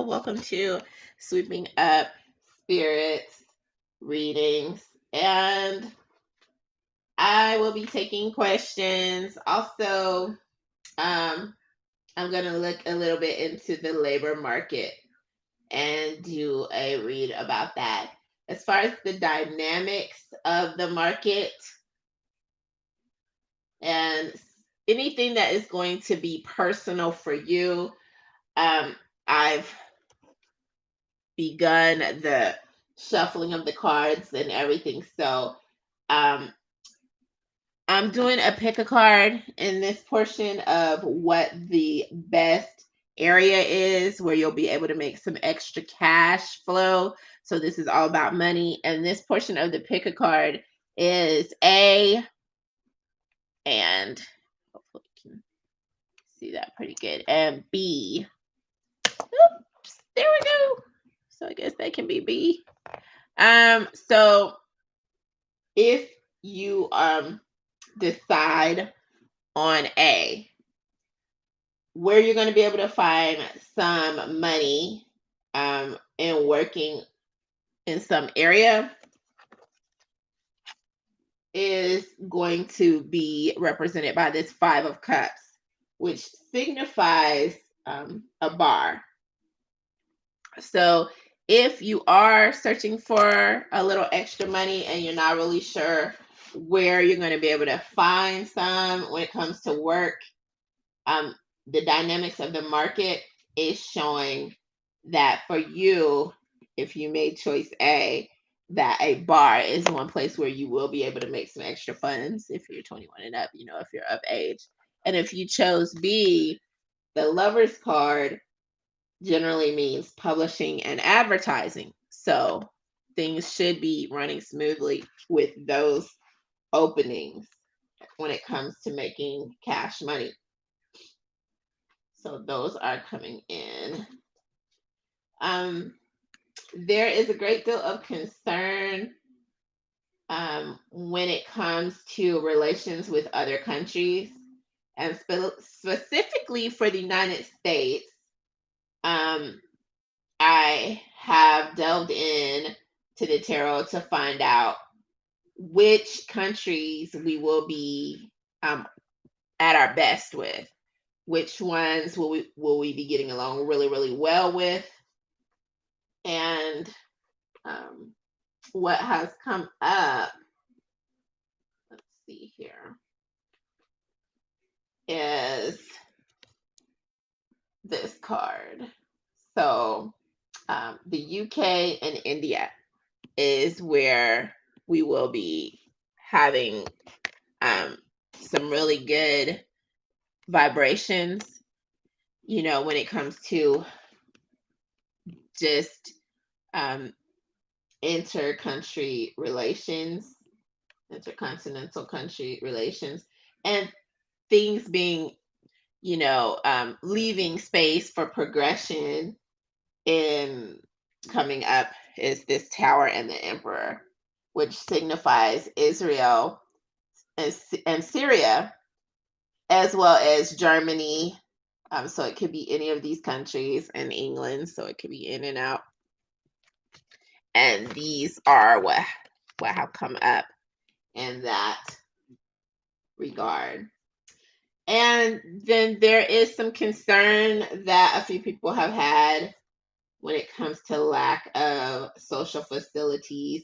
Welcome to Sweeping Up Spirits readings. And I will be taking questions. Also, I'm going to look a little bit into the labor market and do a read about that. As far as the dynamics of the market and anything that is going to be personal for you, I've begun the shuffling of the cards and everything. So um, I'm doing a pick a card in this portion of what the best area is where you'll be able to make some extra cash flow. So this is all about money. And this portion of the pick a card is A, and hopefully you can see that pretty good, and B. Oops, there we go. So I guess that can be B. So if you decide on A, where you're going to be able to find some money in working in some area is going to be represented by this Five of Cups, which signifies a bar. So if you are searching for a little extra money and you're not really sure where you're going to be able to find some when it comes to work, the dynamics of the market is showing that for you, if you made choice A, that a bar is one place where you will be able to make some extra funds if you're 21 and up, if you're of age. And if you chose B, the Lover's card generally means publishing and advertising. So things should be running smoothly with those openings when it comes to making cash money. So those are coming in. There is a great deal of concern when it comes to relations with other countries, and specifically for the United States. I have delved in to the tarot to find out which countries we will be at our best with, which ones will we be getting along really, really well with, and what has come up, let's see here, is this card. So the UK and India is where we will be having some really good vibrations, when it comes to just inter-country relations, intercontinental country relations, and things being, leaving space for progression. In coming up is this Tower and the Emperor, which signifies Israel and Syria, as well as Germany. So it could be any of these countries, and England, so it could be in and out. And these are what have come up in that regard. And then there is some concern that a few people have had when it comes to lack of social facilities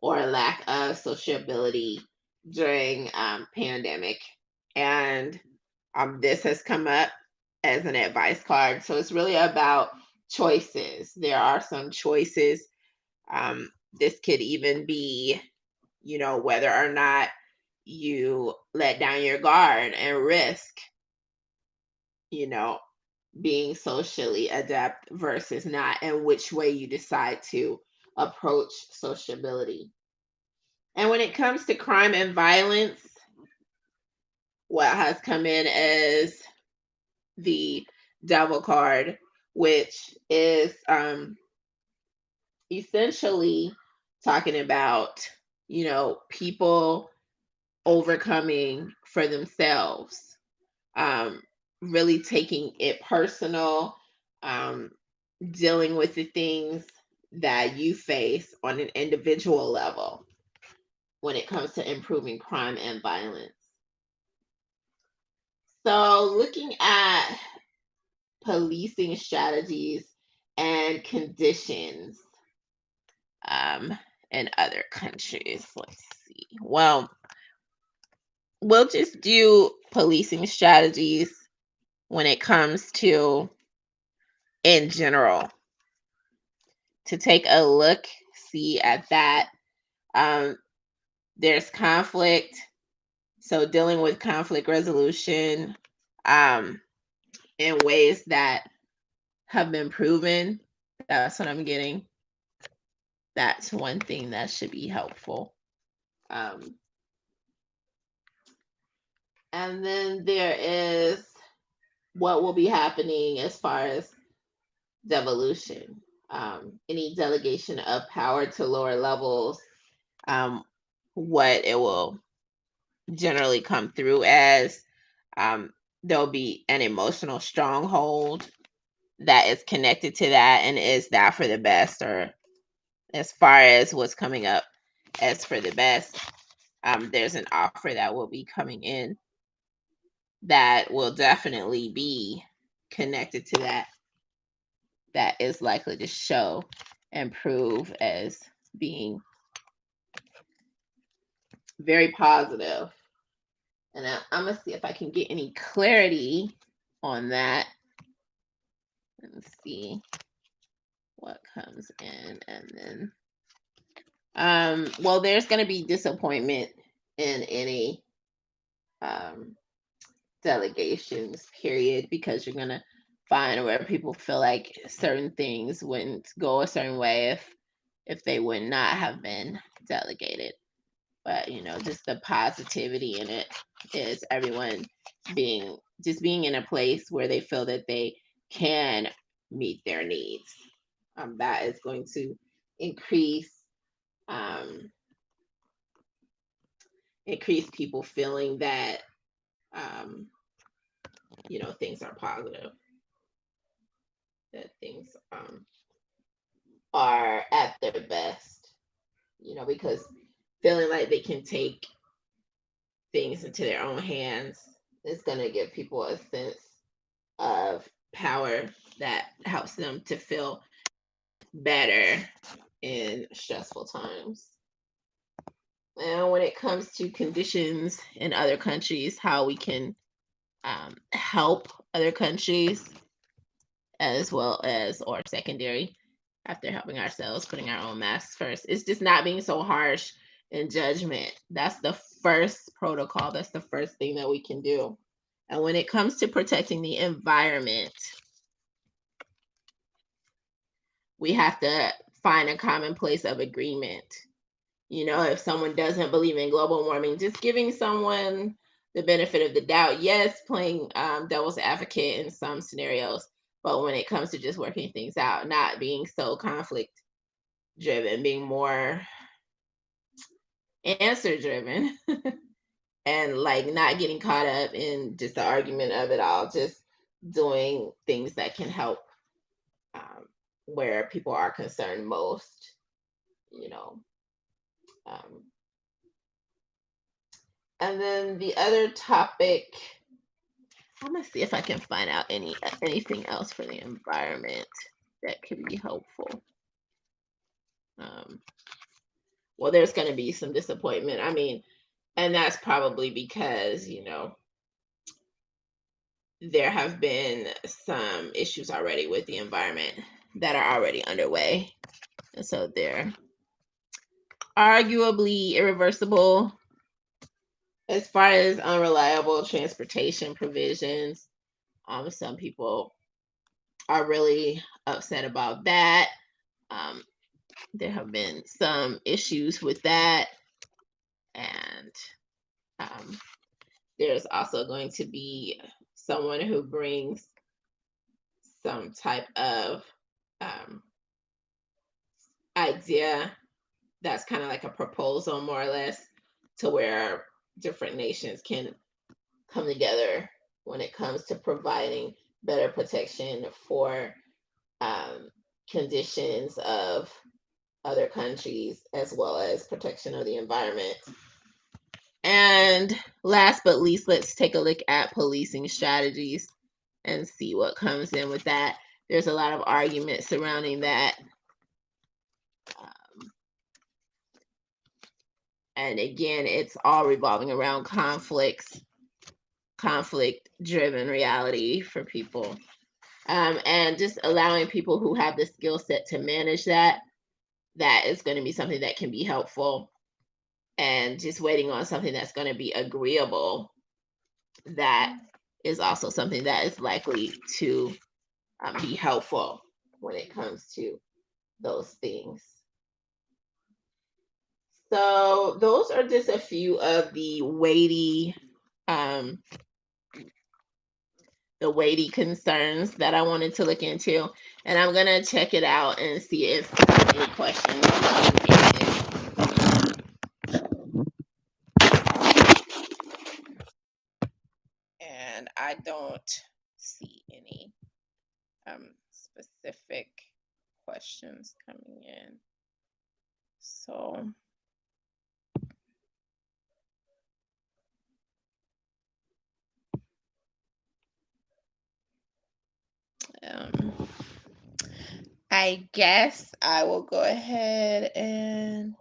or lack of sociability during pandemic. And this has come up as an advice card. So it's really about choices. There are some choices. This could even be, whether or not you let down your guard and risk, being socially adept versus not, and which way you decide to approach sociability. And when it comes to crime and violence, what has come in is the Devil card, which is essentially talking about, people overcoming for themselves, really taking it personal, dealing with the things that you face on an individual level when it comes to improving crime and violence. So, looking at policing strategies and conditions in other countries. Let's see. Well, we'll just do policing strategies when it comes to in general to take a look, see at that. Um, there's conflict, so dealing with conflict resolution um, in ways that have been proven. That's what I'm getting. That's one thing that should be helpful. Um, and then there is what will be happening as far as devolution, any delegation of power to lower levels, um, what it will generally come through as. Um, there'll be an emotional stronghold that is connected to that, and is that for the best, or as far as what's coming up as for the best. There's an offer that will be coming in that will definitely be connected to that, that is likely to show and prove as being very positive. And I'm going to see if I can get any clarity on that and see what comes in. And then, well, there's going to be disappointment in any um, delegations, period, because you're going to find where people feel like certain things wouldn't go a certain way if they would not have been delegated. But just the positivity in it is everyone being in a place where they feel that they can meet their needs. That is going to increase um, increase people feeling that um, things are positive, that things are at their best. Because feeling like they can take things into their own hands is going to give people a sense of power that helps them to feel better in stressful times. And when it comes to conditions in other countries, how we can help other countries as well as, or secondary, after helping ourselves, putting our own masks first. It's just not being so harsh in judgment. That's the first protocol. That's the first thing that we can do. And when it comes to protecting the environment, we have to find a common place of agreement. If someone doesn't believe in global warming, just giving someone the benefit of the doubt. Yes, playing devil's advocate in some scenarios, but when it comes to just working things out, not being so conflict driven, being more answer driven, and like not getting caught up in just the argument of it all, just doing things that can help where people are concerned most, you know. Um, and then the other topic, I'm gonna see if I can find out anything else for the environment that could be helpful. Um, well, there's gonna be some disappointment. I mean, and that's probably because there have been some issues already with the environment that are already underway, and so they're arguably irreversible. As far as unreliable transportation provisions, some people are really upset about that. Um, there have been some issues with that, and um, there's also going to be someone who brings some type of um, idea that's kind of like a proposal, more or less, to where different nations can come together when it comes to providing better protection for conditions of other countries, as well as protection of the environment. And last but least, let's take a look at policing strategies and see what comes in with that. There's a lot of argument surrounding that. And again, it's all revolving around conflict driven reality for people. And just allowing people who have the skill set to manage that is going to be something that can be helpful. And just waiting on something that's going to be agreeable, that is also something that is likely to be helpful when it comes to those things. So those are just a few of the weighty concerns that I wanted to look into, and I'm gonna check it out and see if there's any questions. And I don't see any specific questions coming in. So I guess I will go ahead and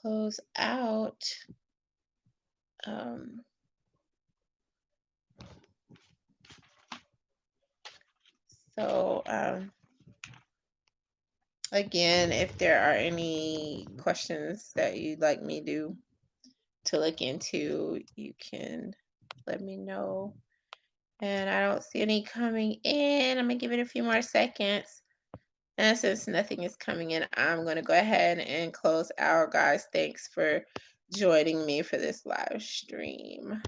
close out. So again, if there are any questions that you'd like me to look into, you can let me know. And I don't see any coming in. I'm gonna give it a few more seconds. And since nothing is coming in, I'm gonna go ahead and close out, guys. Thanks for joining me for this live stream.